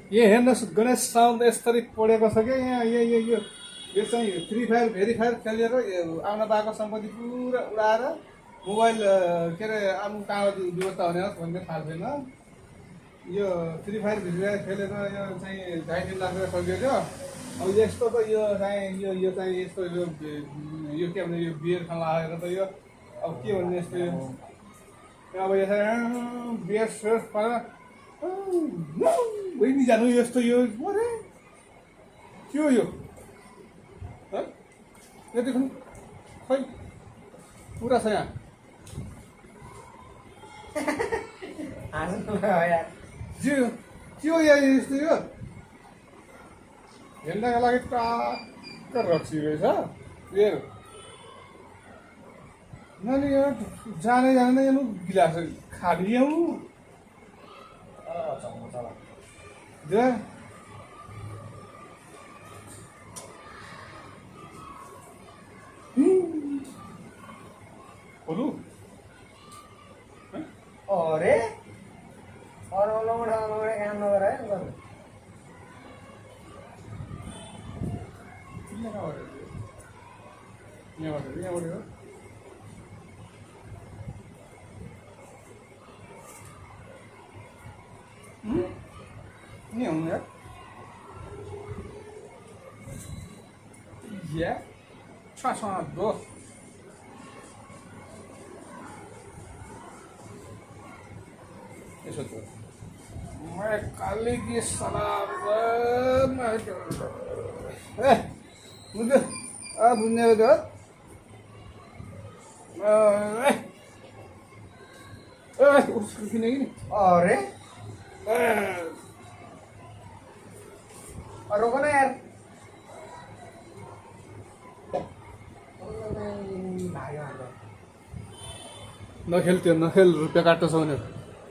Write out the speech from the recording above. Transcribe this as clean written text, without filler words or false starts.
यहाँ हेर्नुहोस् गणेश साउन्ड यसरी पढेको छ क्या यहाँ यो चाहिँ फ्री फायर भेरी फायर खेलेर आउन पाएको सम्पत्ति पुरा उडाएर मोबाइल के अरे आउनु कहाँ व्यवस्था हुने होस् भन्ने थाहा छैन। यो फ्री फायर भेरी फायर खेलेर यो चाहिँ 2.5 लाख रुपियाँ सकियो। अब यस्तो त यो चाहिँ यो चाहिँ यस्तो यो के भने यो बियर खान लागेर त यो अब के भन्ने यस्तो यो अब यसरी बियर सेयर पाएर नि जानु यस्तो यो अरे के हो यो यतिको खै पुरा छ यहाँ के हो यहाँ यस्तो यो हेर्नका लागि टाक्क रक्सी रहेछ बियर नानी यहाँ जाने जाने यहाँ गिलास खाली आउनु बोलू अरे और वो लोग काम लग रहा है नहीं होंगे ये छा दो ऐसा तो मैं काली की सलाम मुझे अब ने दो उसकी नहीं अरे और रोको ना यार नखेल त्यो नखेल रुपियाँ काट्छ भने